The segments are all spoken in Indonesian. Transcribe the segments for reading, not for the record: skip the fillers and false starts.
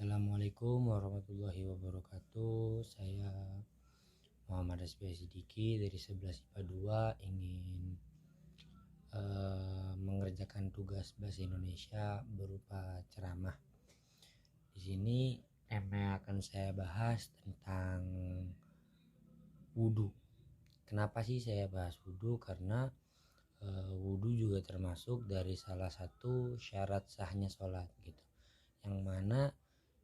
Assalamualaikum warahmatullahi wabarakatuh. Saya Muhammad Rasbi Sidiki dari 11 IPA 2 ingin mengerjakan tugas bahasa Indonesia berupa ceramah. Di sini tema yang akan saya bahas tentang wudhu. Kenapa sih saya bahas wudhu? Karena wudhu juga termasuk dari salah satu syarat sahnya sholat gitu. Yang mana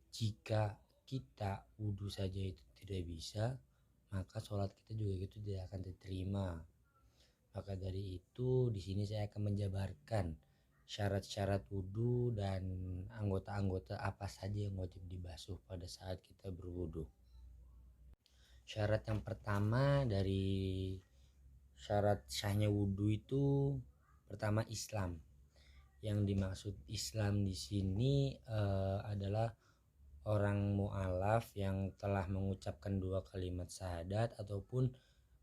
jika kita wudhu saja itu tidak bisa, maka sholat kita juga itu tidak akan diterima. Maka dari itu di sini saya akan menjabarkan syarat-syarat wudhu dan anggota-anggota apa saja yang wajib dibasuh pada saat kita berwudhu. Syarat yang pertama dari syarat sahnya wudhu itu pertama Islam. Yang dimaksud Islam di sini adalah orang mu'alaf yang telah mengucapkan 2 kalimat syahadat ataupun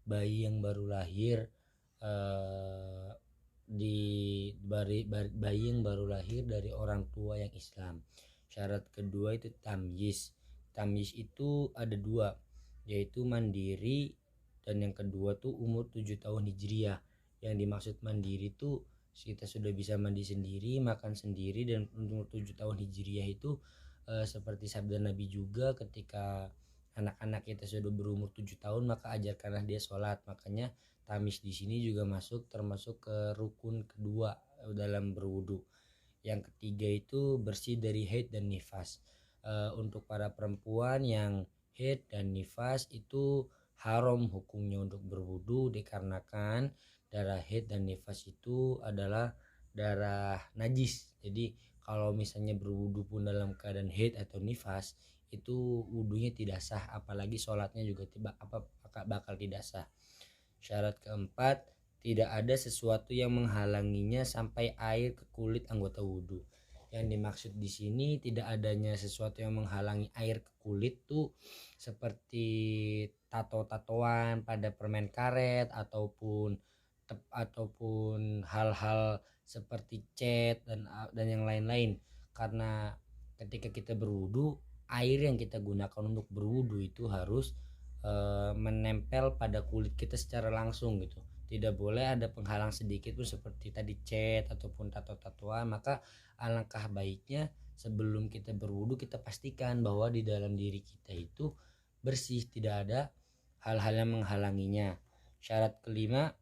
bayi yang baru lahir bayi yang baru lahir dari orang tua yang Islam. Syarat kedua itu tamyiz. Tamyiz itu ada 2, yaitu mandiri dan yang kedua tuh umur 7 tahun Hijriah. Yang dimaksud mandiri tuh kita sudah bisa mandi sendiri, makan sendiri, dan umur 7 tahun Hijriah itu seperti sabda Nabi juga, ketika anak-anak kita sudah berumur 7 tahun maka ajarkanlah dia sholat. Makanya tamis di sini juga termasuk ke rukun kedua dalam berwudu. Yang ketiga itu bersih dari haid dan nifas. Untuk para perempuan yang haid dan nifas itu haram hukumnya untuk berwudu, dikarenakan darah haid dan nifas itu adalah darah najis. Jadi kalau misalnya berwudu pun dalam keadaan haid atau nifas, itu wudunya tidak sah, apalagi sholatnya juga bakal tidak sah. Syarat keempat, tidak ada sesuatu yang menghalanginya sampai air ke kulit anggota wudu. Yang dimaksud di sini tidak adanya sesuatu yang menghalangi air ke kulit tuh seperti tato-tatoan pada permen karet ataupun hal-hal seperti cat dan yang lain-lain. Karena ketika kita berwudu, air yang kita gunakan untuk berwudu itu harus menempel pada kulit kita secara langsung gitu. Tidak boleh ada penghalang sedikit pun seperti tadi cat ataupun tato-tatoan. Maka alangkah baiknya sebelum kita berwudu kita pastikan bahwa di dalam diri kita itu bersih, tidak ada hal-hal yang menghalanginya. Syarat kelima,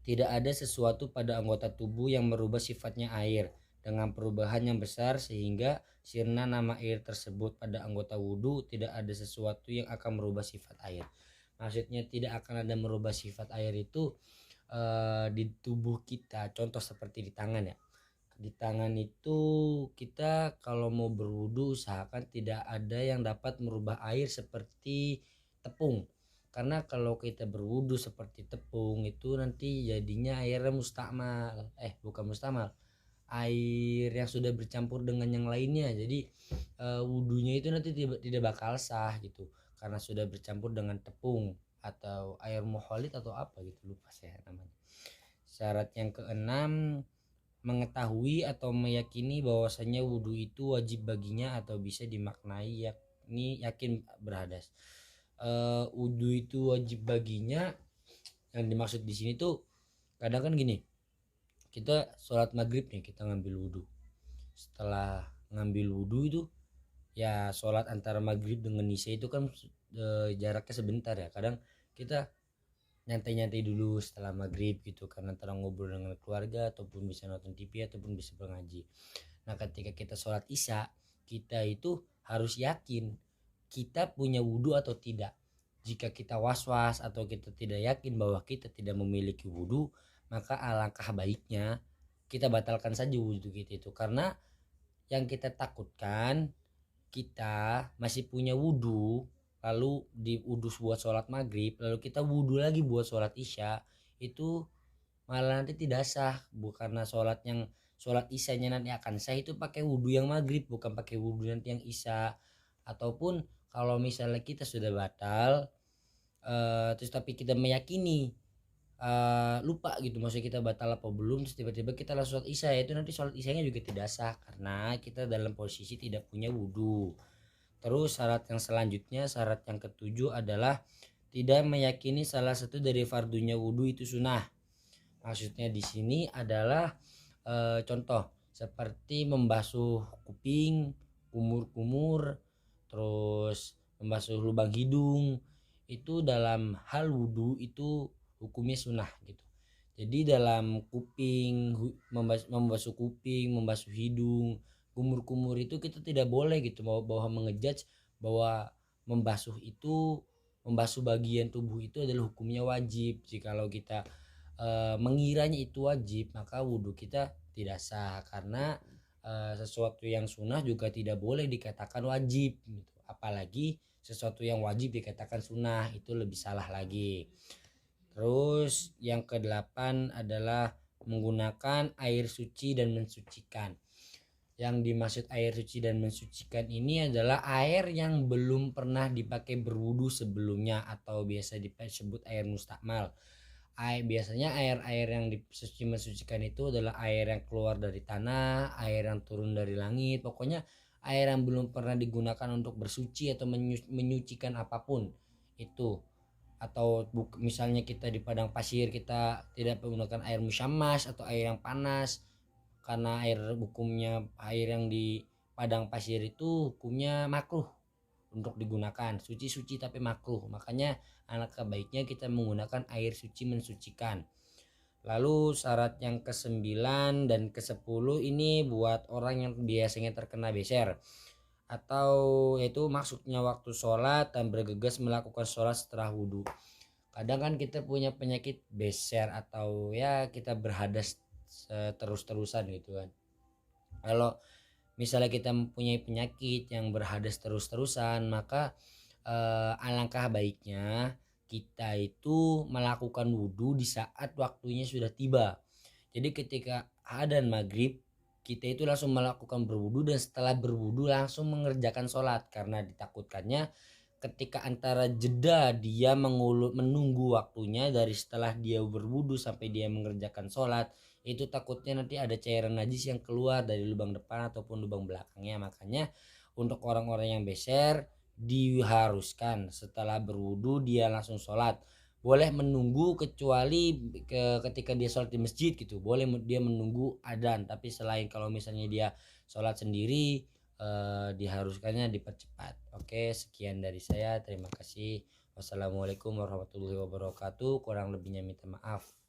tidak ada sesuatu pada anggota tubuh yang merubah sifatnya air dengan perubahan yang besar sehingga sirna nama air tersebut pada anggota wudhu tidak ada sesuatu yang akan merubah sifat air. Maksudnya tidak akan ada merubah sifat air itu di tubuh kita. Contoh seperti di tangan ya. Di tangan itu kita kalau mau berwudhu usahakan tidak ada yang dapat merubah air seperti tepung. Karena kalau kita berwudhu seperti tepung itu nanti jadinya airnya mustakmal. Bukan mustakmal, air yang sudah bercampur dengan yang lainnya. Jadi wudhunya itu nanti tidak bakal sah gitu, karena sudah bercampur dengan tepung atau air muholid atau apa gitu, lupa saya namanya. Syarat yang keenam, mengetahui atau meyakini bahwasanya wudhu itu wajib baginya atau bisa dimaknai yakni yakin berhadas. Wudhu itu wajib baginya, yang dimaksud di sini tuh kadang kan gini, kita sholat maghrib nih, kita ngambil wudhu. Setelah ngambil wudhu itu ya sholat antara maghrib dengan isya itu kan jaraknya sebentar ya. Kadang kita nyantai-nyantai dulu setelah maghrib gitu, karena antara ngobrol dengan keluarga ataupun bisa nonton TV ataupun bisa mengaji. Nah ketika kita sholat isya, kita itu harus yakin kita punya wudhu atau tidak. Jika kita was-was atau kita tidak yakin bahwa kita tidak memiliki wudhu, maka alangkah baiknya kita batalkan saja wudhu kita itu. Karena yang kita takutkan kita masih punya wudhu, lalu di wudhu buat sholat maghrib, lalu kita wudhu lagi buat sholat isya, itu malah nanti tidak sah. Karena sholat isyanya nanti akan sah itu pakai wudhu yang maghrib, bukan pakai wudhu nanti yang isya. Ataupun kalau misalnya kita sudah batal terus tapi kita meyakini lupa gitu, maksudnya kita batal apa belum, terus tiba-tiba kita langsung sholat isya, itu nanti sholat isyanya juga tidak sah karena kita dalam posisi tidak punya wudhu. Terus syarat yang selanjutnya, syarat yang ketujuh adalah tidak meyakini salah satu dari fardunya wudhu itu sunnah. Maksudnya di sini adalah contoh seperti membasuh kuping, kumur-kumur, terus membasuh lubang hidung, itu dalam hal wudhu itu hukumnya sunnah gitu. Jadi dalam kuping, membasuh kuping, membasuh hidung, kumur-kumur itu kita tidak boleh gitu bahwa mengejudge bahwa membasuh bagian tubuh itu adalah hukumnya wajib. Jikalau kita mengiranya itu wajib, maka wudhu kita tidak sah karena sesuatu yang sunnah juga tidak boleh dikatakan wajib gitu. Apalagi sesuatu yang wajib dikatakan sunnah, itu lebih salah lagi. Terus yang kedelapan adalah menggunakan air suci dan mensucikan. Yang dimaksud air suci dan mensucikan ini adalah air yang belum pernah dipakai berwudu sebelumnya atau biasa disebut air mustakmal. Biasanya air-air yang mensucikan itu adalah air yang keluar dari tanah, air yang turun dari langit, pokoknya air yang belum pernah digunakan untuk bersuci atau menyucikan apapun itu. Atau misalnya kita di padang pasir, kita tidak menggunakan air musyammas atau air yang panas, karena air yang di padang pasir itu hukumnya makruh untuk digunakan, suci tapi makruh. Makanya alangkah baiknya kita menggunakan air suci mensucikan. Lalu syarat yang ke-9 dan ke-10 ini buat orang yang biasanya terkena beser, atau yaitu maksudnya waktu sholat dan bergegas melakukan sholat setelah wudhu. Kadang kan kita punya penyakit beser atau ya kita berhadas terus-terusan gitu kan. Kalau misalnya kita mempunyai penyakit yang berhadas terus-terusan, maka alangkah baiknya kita itu melakukan wudhu di saat waktunya sudah tiba. Jadi ketika adzan maghrib, kita itu langsung melakukan berwudhu, dan setelah berwudhu langsung mengerjakan sholat, karena ditakutkannya ketika antara jeda dia menunggu waktunya dari setelah dia berwudhu sampai dia mengerjakan sholat, itu takutnya nanti ada cairan najis yang keluar dari lubang depan ataupun lubang belakangnya. Makanya untuk orang-orang yang beser diharuskan setelah berwudhu dia langsung sholat. Boleh menunggu kecuali ketika dia sholat di masjid gitu, boleh dia menunggu adzan. Tapi selain kalau misalnya dia sholat sendiri, diharuskannya dipercepat. Oke, sekian dari saya, terima kasih. Wassalamualaikum warahmatullahi wabarakatuh. Kurang lebihnya minta maaf.